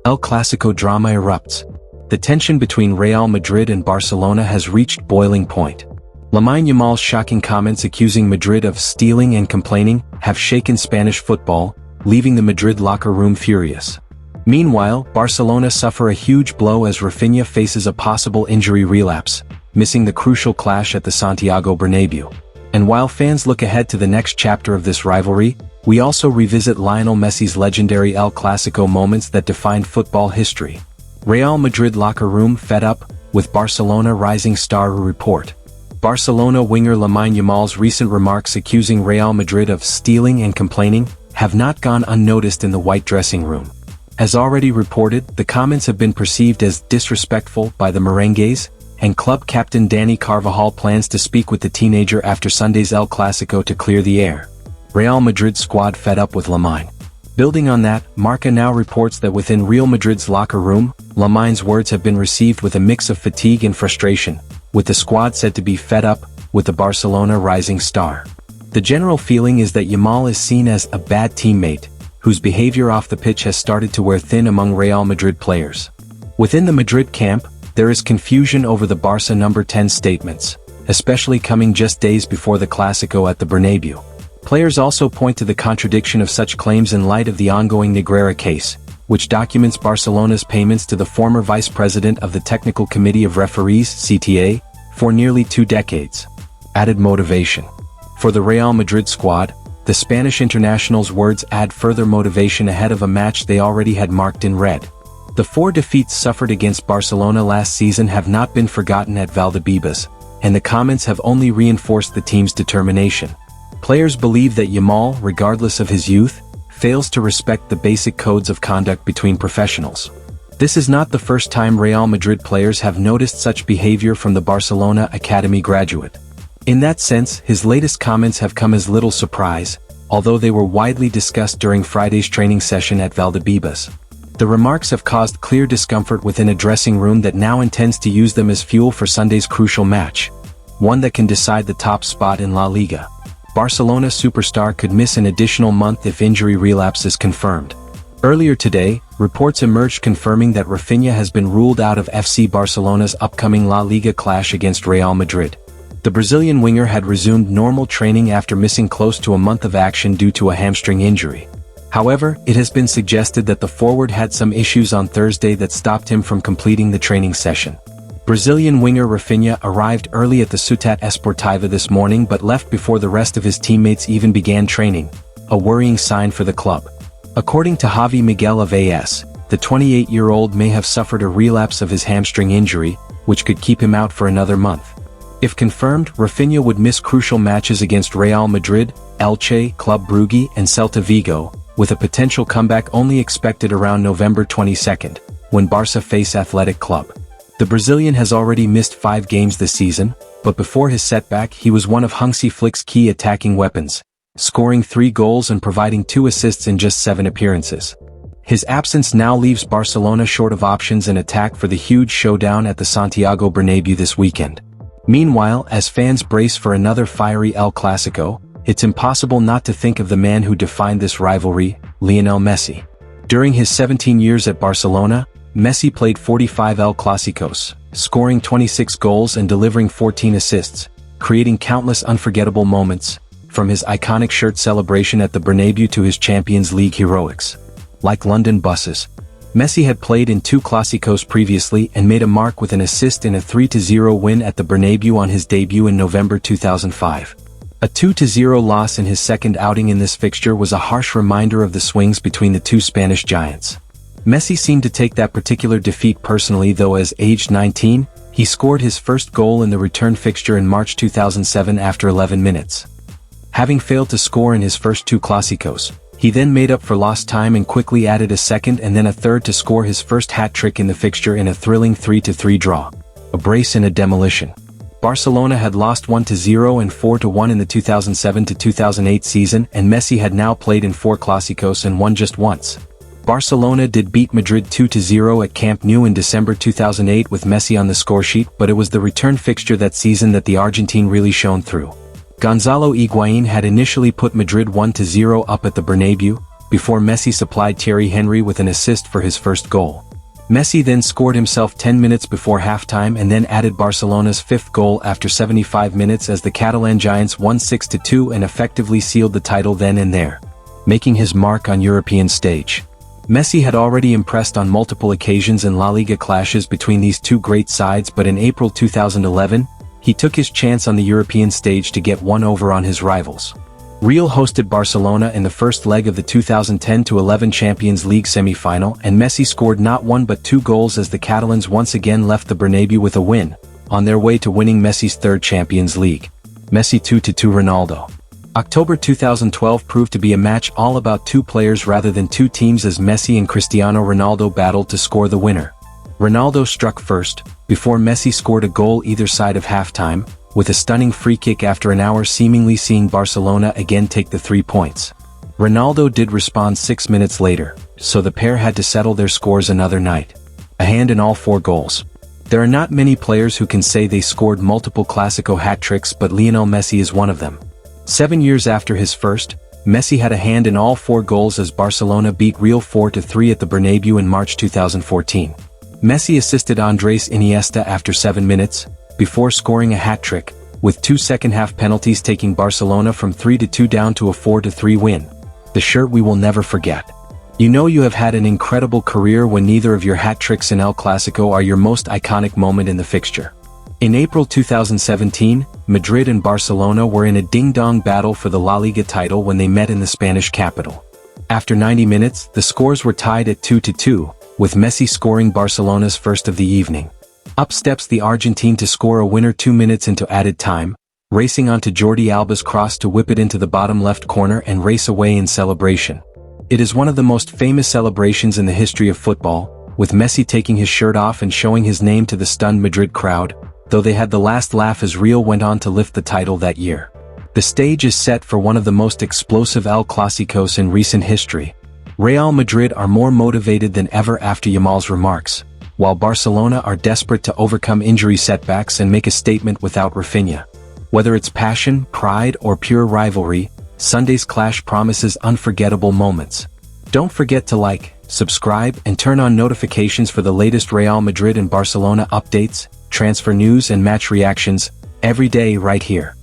El Clasico drama erupts. The tension between Real Madrid and Barcelona has reached boiling point. Lamine Yamal's shocking comments accusing Madrid of stealing and complaining have shaken Spanish football, leaving the Madrid locker room furious. Meanwhile, Barcelona suffer a huge blow as Raphinha faces a possible injury relapse, missing the crucial clash at the Santiago Bernabéu. And while fans look ahead to the next chapter of this rivalry, we also revisit Lionel Messi's legendary El Clasico moments that defined football history. Real Madrid locker room fed up, with Barcelona rising star report. Barcelona winger Lamine Yamal's recent remarks accusing Real Madrid of stealing and complaining have not gone unnoticed in the white dressing room. As already reported, the comments have been perceived as disrespectful by the merengues, and club captain Dani Carvajal plans to speak with the teenager after Sunday's El Clasico to clear the air. Real Madrid squad fed up with Lamine. Building on that, Marca now reports that within Real Madrid's locker room, Lamine's words have been received with a mix of fatigue and frustration, with the squad said to be fed up with the Barcelona rising star. The general feeling is that Yamal is seen as a bad teammate, whose behavior off the pitch has started to wear thin among Real Madrid players. Within the Madrid camp, there is confusion over the Barça number 10 statements, especially coming just days before the Clasico at the Bernabéu. Players also point to the contradiction of such claims in light of the ongoing Negreira case, which documents Barcelona's payments to the former vice president of the Technical Committee of Referees (CTA) for nearly 2 decades. Added motivation. For the Real Madrid squad, the Spanish international's words add further motivation ahead of a match they already had marked in red. The 4 defeats suffered against Barcelona last season have not been forgotten at Valdebebas, and the comments have only reinforced the team's determination. Players believe that Yamal, regardless of his youth, fails to respect the basic codes of conduct between professionals. This is not the first time Real Madrid players have noticed such behavior from the Barcelona academy graduate. In that sense, his latest comments have come as little surprise, although they were widely discussed during Friday's training session at Valdebebas. The remarks have caused clear discomfort within a dressing room that now intends to use them as fuel for Sunday's crucial match, one that can decide the top spot in La Liga. Barcelona superstar could miss an additional month if injury relapse is confirmed. Earlier today, reports emerged confirming that Raphinha has been ruled out of FC Barcelona's upcoming La Liga clash against Real Madrid. The Brazilian winger had resumed normal training after missing close to a month of action due to a hamstring injury. However, it has been suggested that the forward had some issues on Thursday that stopped him from completing the training session. Brazilian winger Raphinha arrived early at the Ciutat Esportiva this morning but left before the rest of his teammates even began training, a worrying sign for the club. According to Javi Miguel of AS, the 28-year-old may have suffered a relapse of his hamstring injury, which could keep him out for another month. If confirmed, Raphinha would miss crucial matches against Real Madrid, Elche, Club Brugge, and Celta Vigo, with a potential comeback only expected around November 22, when Barça face Athletic Club. The Brazilian has already missed 5 games this season, but before his setback he was one of Hansi Flick's key attacking weapons, scoring 3 goals and providing 2 assists in just 7 appearances. His absence now leaves Barcelona short of options in attack for the huge showdown at the Santiago Bernabéu this weekend. Meanwhile, as fans brace for another fiery El Clasico, it's impossible not to think of the man who defined this rivalry, Lionel Messi. During his 17 years at Barcelona, Messi played 45 El Clásicos, scoring 26 goals and delivering 14 assists, creating countless unforgettable moments, from his iconic shirt celebration at the Bernabéu to his Champions League heroics. Like London buses, Messi had played in 2 Clásicos previously and made a mark with an assist in a 3-0 win at the Bernabéu on his debut in November 2005. A 2-0 loss in his second outing in this fixture was a harsh reminder of the swings between the 2 Spanish giants. Messi seemed to take that particular defeat personally, though as aged 19, he scored his first goal in the return fixture in March 2007 after 11 minutes. Having failed to score in his first 2 Clásicos, he then made up for lost time and quickly added a second and then a third to score his first hat-trick in the fixture in a thrilling 3-3 draw. A brace and a demolition. Barcelona had lost 1-0 and 4-1 in the 2007-2008 season, and Messi had now played in 4 Clásicos and won just once. Barcelona did beat Madrid 2-0 at Camp Nou in December 2008 with Messi on the scoresheet, but it was the return fixture that season that the Argentine really shone through. Gonzalo Higuaín had initially put Madrid 1-0 up at the Bernabéu, before Messi supplied Thierry Henry with an assist for his first goal. Messi then scored himself 10 minutes before halftime and then added Barcelona's fifth goal after 75 minutes as the Catalan Giants won 6-2 and effectively sealed the title then and there, making his mark on European stage. Messi had already impressed on multiple occasions in La Liga clashes between these two great sides, but in April 2011, he took his chance on the European stage to get one over on his rivals. Real hosted Barcelona in the first leg of the 2010-11 Champions League semi-final, and Messi scored not one but two goals as the Catalans once again left the Bernabeu with a win, on their way to winning Messi's third Champions League. Messi 2-2 Ronaldo. October 2012 proved to be a match all about two players rather than two teams as Messi and Cristiano Ronaldo battled to score the winner. Ronaldo struck first, before Messi scored a goal either side of halftime, with a stunning free kick after an hour seemingly seeing Barcelona again take the 3 points. Ronaldo did respond 6 minutes later, so the pair had to settle their scores another night. A hand in all 4 goals. There are not many players who can say they scored multiple Clasico hat-tricks, but Lionel Messi is one of them. 7 years after his first, Messi had a hand in all 4 goals as Barcelona beat Real 4-3 at the Bernabeu in March 2014. Messi assisted Andres Iniesta after 7 minutes, before scoring a hat-trick, with 2 second-half penalties taking Barcelona from 3-2 down to a 4-3 win. The shirt we will never forget. You know you have had an incredible career when neither of your hat-tricks in El Clasico are your most iconic moment in the fixture. In April 2017, Madrid and Barcelona were in a ding-dong battle for the La Liga title when they met in the Spanish capital. After 90 minutes, the scores were tied at 2-2, with Messi scoring Barcelona's first of the evening. Up steps the Argentine to score a winner 2 minutes into added time, racing onto Jordi Alba's cross to whip it into the bottom left corner and race away in celebration. It is one of the most famous celebrations in the history of football, with Messi taking his shirt off and showing his name to the stunned Madrid crowd, though they had the last laugh as Real went on to lift the title that year. The stage is set for one of the most explosive El Clásicos in recent history. Real Madrid are more motivated than ever after Yamal's remarks, while Barcelona are desperate to overcome injury setbacks and make a statement without Raphinha. Whether it's passion, pride, or pure rivalry, Sunday's clash promises unforgettable moments. Don't forget to like, subscribe, and turn on notifications for the latest Real Madrid and Barcelona updates, transfer news and match reactions, every day right here.